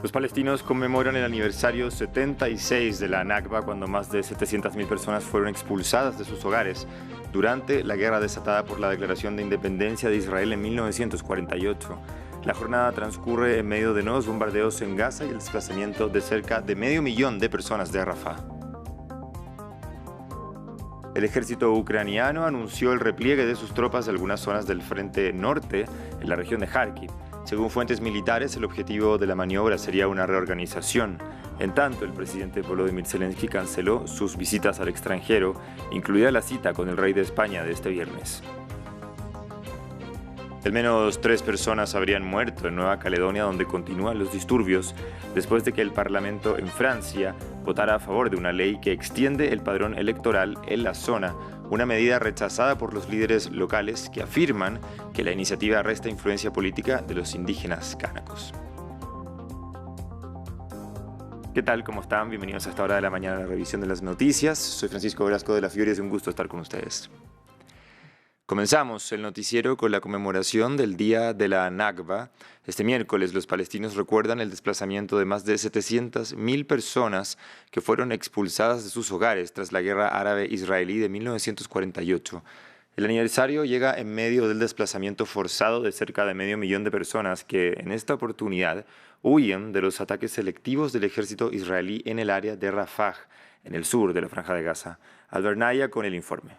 Los palestinos conmemoran el aniversario 76 de la Nakba, cuando más de 700.000 personas fueron expulsadas de sus hogares durante la guerra desatada por la Declaración de Independencia de Israel en 1948. La jornada transcurre en medio de nuevos bombardeos en Gaza y el desplazamiento de cerca de 500.000 de personas de Rafah. El ejército ucraniano anunció el repliegue de sus tropas de algunas zonas del frente norte en la región de Kharkiv. Según fuentes militares, el objetivo de la maniobra sería una reorganización. En tanto, el presidente Volodymyr Zelensky canceló sus visitas al extranjero, incluida la cita con el rey de España de este viernes. Al menos 3 personas habrían muerto en Nueva Caledonia, donde continúan los disturbios, después de que el Parlamento en Francia votara a favor de una ley que extiende el padrón electoral en la zona, una medida rechazada por los líderes locales que afirman que la iniciativa resta influencia política de los indígenas kánakos. ¿Qué tal? ¿Cómo están? Bienvenidos a esta hora de la mañana a la revisión de las noticias. Soy Francisco Velasco de la Fiore y es un gusto estar con ustedes. Comenzamos el noticiero con la conmemoración del Día de la Nakba. Este miércoles los palestinos recuerdan el desplazamiento de más de 700.000 personas que fueron expulsadas de sus hogares tras la guerra árabe-israelí de 1948. El aniversario llega en medio del desplazamiento forzado de cerca de 500.000 de personas que, en esta oportunidad, huyen de los ataques selectivos del ejército israelí en el área de Rafah, en el sur de la Franja de Gaza. Albert Naya con el informe.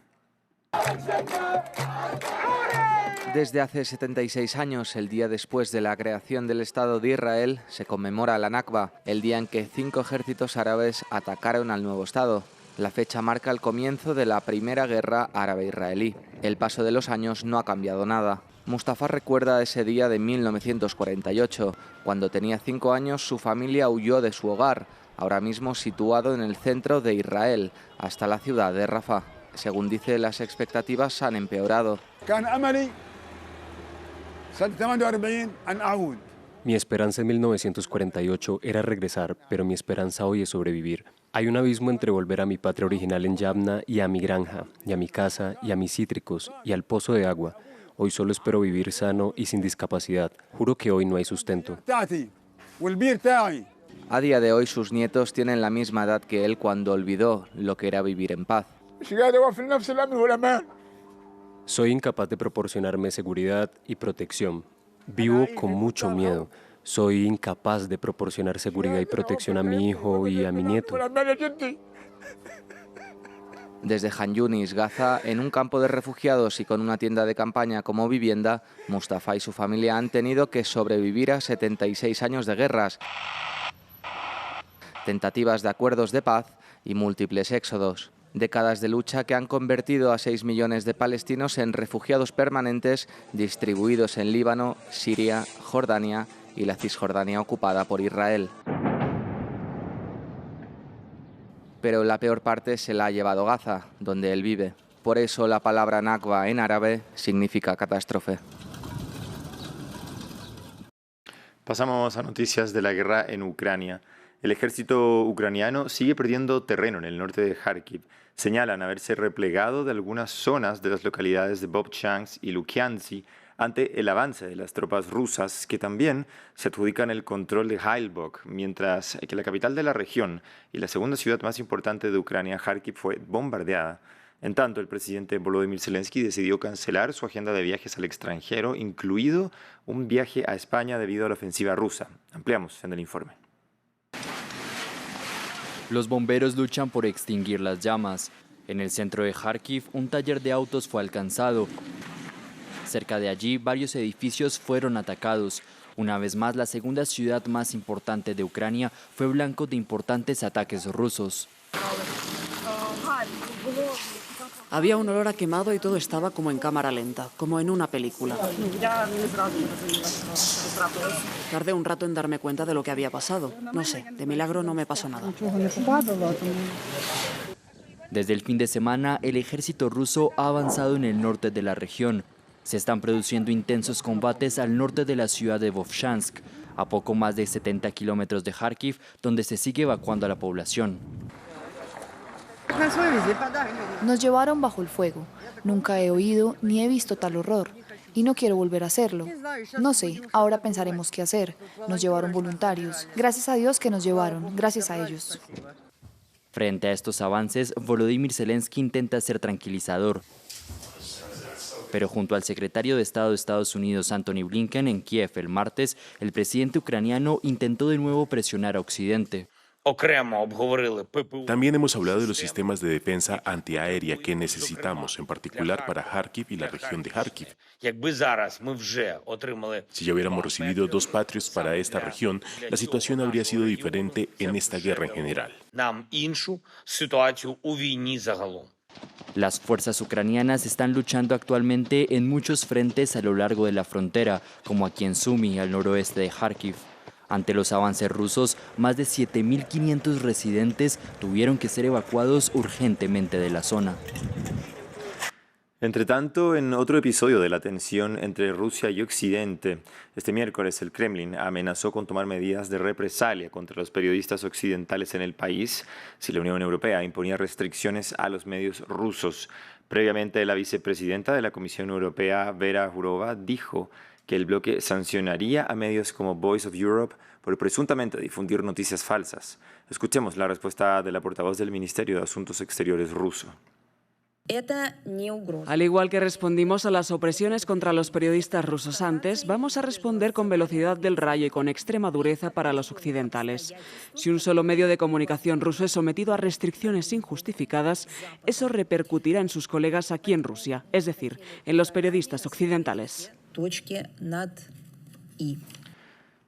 Desde hace 76 años, el día después de la creación del Estado de Israel, se conmemora la Nakba, el día en que 5 ejércitos árabes atacaron al nuevo Estado. La fecha marca el comienzo de la primera guerra árabe-israelí. El paso de los años no ha cambiado nada. Mustafa recuerda ese día de 1948. Cuando tenía 5 años, su familia huyó de su hogar, ahora mismo situado en el centro de Israel, hasta la ciudad de Rafah. Según dice, las expectativas han empeorado. Mi esperanza en 1948 era regresar, pero mi esperanza hoy es sobrevivir. Hay un abismo entre volver a mi patria original en Yamna y a mi granja, y a mi casa, y a mis cítricos, y al pozo de agua. Hoy solo espero vivir sano y sin discapacidad. Juro que hoy no hay sustento. A día de hoy sus nietos tienen la misma edad que él cuando olvidó lo que era vivir en paz. Soy incapaz de proporcionarme seguridad y protección. Vivo con mucho miedo. Soy incapaz de proporcionar seguridad y protección a mi hijo y a mi nieto. Desde Han Yunis, Gaza, en un campo de refugiados y con una tienda de campaña como vivienda, Mustafa y su familia han tenido que sobrevivir a 76 años de guerras, tentativas de acuerdos de paz y múltiples éxodos. Décadas de lucha que han convertido a 6 millones de palestinos en refugiados permanentes distribuidos en Líbano, Siria, Jordania y la Cisjordania ocupada por Israel. Pero la peor parte se la ha llevado Gaza, donde él vive. Por eso la palabra Nakba en árabe significa catástrofe. Pasamos a noticias de la guerra en Ucrania. El ejército ucraniano sigue perdiendo terreno en el norte de Kharkiv. Señalan haberse replegado de algunas zonas de las localidades de Vovchansk y Lukiansk ante el avance de las tropas rusas, que también se adjudican el control de Kharkiv, mientras que la capital de la región y la segunda ciudad más importante de Ucrania, Kharkiv, fue bombardeada. En tanto, el presidente Volodymyr Zelensky decidió cancelar su agenda de viajes al extranjero, incluido un viaje a España debido a la ofensiva rusa. Ampliamos en el informe. Los bomberos luchan por extinguir las llamas. En el centro de Kharkiv, un taller de autos fue alcanzado. Cerca de allí, varios edificios fueron atacados. Una vez más, la segunda ciudad más importante de Ucrania fue blanco de importantes ataques rusos. Había un olor a quemado y todo estaba como en cámara lenta, como en una película. Tardé un rato en darme cuenta de lo que había pasado. No sé, de milagro no me pasó nada. Desde el fin de semana, el ejército ruso ha avanzado en el norte de la región. Se están produciendo intensos combates al norte de la ciudad de Vovchansk, a poco más de 70 kilómetros de Kharkiv, donde se sigue evacuando a la población. Nos llevaron bajo el fuego. Nunca he oído ni he visto tal horror. y no quiero volver a hacerlo. No sé, ahora pensaremos qué hacer. Nos llevaron voluntarios. Gracias a Dios que nos llevaron, gracias a ellos. Frente a estos avances, Volodymyr Zelensky intenta ser tranquilizador. Pero junto al secretario de Estado de Estados Unidos, Antony Blinken, en Kiev el martes, el presidente ucraniano intentó de nuevo presionar a Occidente. También hemos hablado de los sistemas de defensa antiaérea que necesitamos, en particular para Kharkiv y la región de Kharkiv. Si ya hubiéramos recibido 2 Patriots para esta región, la situación habría sido diferente en esta guerra en general. Las fuerzas ucranianas están luchando actualmente en muchos frentes a lo largo de la frontera, como aquí en Sumy, al noroeste de Kharkiv. Ante los avances rusos, más de 7.500 residentes tuvieron que ser evacuados urgentemente de la zona. Entre tanto, en otro episodio de la tensión entre Rusia y Occidente, este miércoles el Kremlin amenazó con tomar medidas de represalia contra los periodistas occidentales en el país si la Unión Europea imponía restricciones a los medios rusos. Previamente, la vicepresidenta de la Comisión Europea, Vera Jourova, dijo que el bloque sancionaría a medios como Voice of Europe por presuntamente difundir noticias falsas. Escuchemos la respuesta de la portavoz del Ministerio de Asuntos Exteriores ruso. Al igual que respondimos a las opresiones contra los periodistas rusos antes, vamos a responder con velocidad del rayo y con extrema dureza para los occidentales. Si un solo medio de comunicación ruso es sometido a restricciones injustificadas, eso repercutirá en sus colegas aquí en Rusia, es decir, en los periodistas occidentales.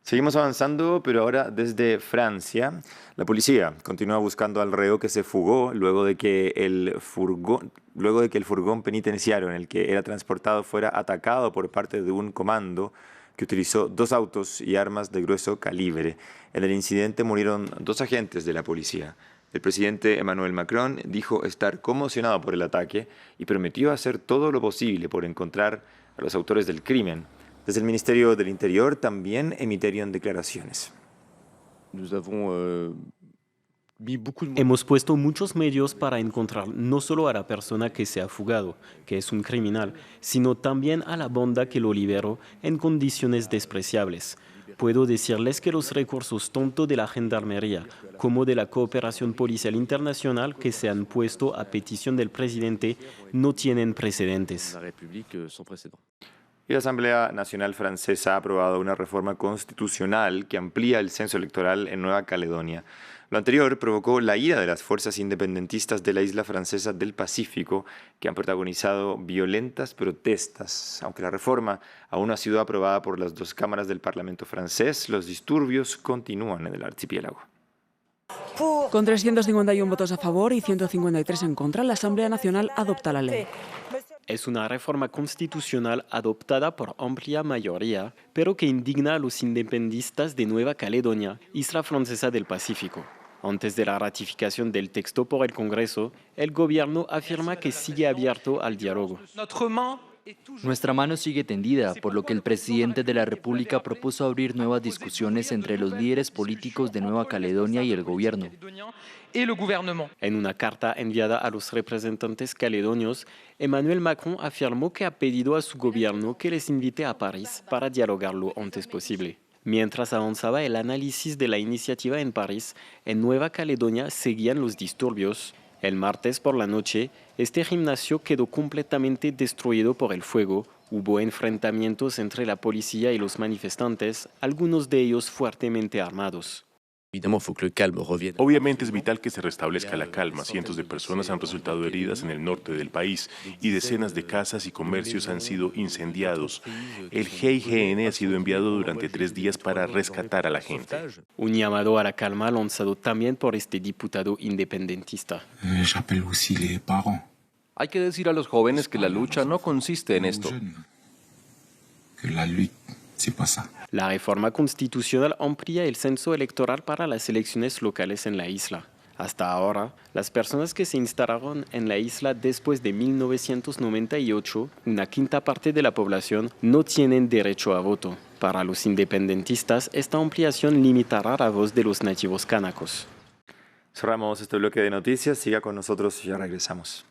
Seguimos avanzando, pero ahora desde Francia. La policía continúa buscando al reo que se fugó luego de que el furgón penitenciario en el que era transportado fuera atacado por parte de un comando que utilizó 2 autos y armas de grueso calibre. En el incidente murieron 2 agentes de la policía. El presidente Emmanuel Macron dijo estar conmocionado por el ataque y prometió hacer todo lo posible por encontrar a los autores del crimen. Desde el Ministerio del Interior también emitieron declaraciones. Hemos puesto muchos medios para encontrar no solo a la persona que se ha fugado, que es un criminal, sino también a la banda que lo liberó en condiciones despreciables. Puedo decirles que los recursos tanto de la Gendarmería como de la cooperación policial internacional que se han puesto a petición del presidente no tienen precedentes. Y la Asamblea Nacional Francesa ha aprobado una reforma constitucional que amplía el censo electoral en Nueva Caledonia. Lo anterior provocó la ira de las fuerzas independentistas de la isla francesa del Pacífico, que han protagonizado violentas protestas. Aunque la reforma aún no ha sido aprobada por las 2 cámaras del Parlamento francés, los disturbios continúan en el archipiélago. Con 351 votos a favor y 153 en contra, la Asamblea Nacional adopta la ley. Es una reforma constitucional adoptada por amplia mayoría, pero que indigna a los independentistas de Nueva Caledonia, isla francesa del Pacífico. Antes de la ratificación del texto por el Congreso, el gobierno afirma que sigue abierto al diálogo. Nuestra mano sigue tendida, por lo que el presidente de la República propuso abrir nuevas discusiones entre los líderes políticos de Nueva Caledonia y el gobierno. En una carta enviada a los representantes caledonios, Emmanuel Macron afirmó que ha pedido a su gobierno que les invite a París para dialogar lo antes posible. Mientras avanzaba el análisis de la iniciativa en París, en Nueva Caledonia seguían los disturbios. El martes por la noche, este gimnasio quedó completamente destruido por el fuego. Hubo enfrentamientos entre la policía y los manifestantes, algunos de ellos fuertemente armados. Obviamente es vital que se restablezca la calma. Cientos de personas han resultado heridas en el norte del país y decenas de casas y comercios han sido incendiados. El GIGN ha sido enviado durante 3 días para rescatar a la gente. Un llamado a la calma lanzado también por este diputado independentista. Hay que decir a los jóvenes que la lucha no consiste en esto. La reforma constitucional amplía el censo electoral para las elecciones locales en la isla. Hasta ahora, las personas que se instalaron en la isla después de 1998, una quinta parte de la población, no tienen derecho a voto. Para los independentistas, esta ampliación limitará la voz de los nativos kanakos. Cerramos este bloque de noticias. Siga con nosotros y ya regresamos.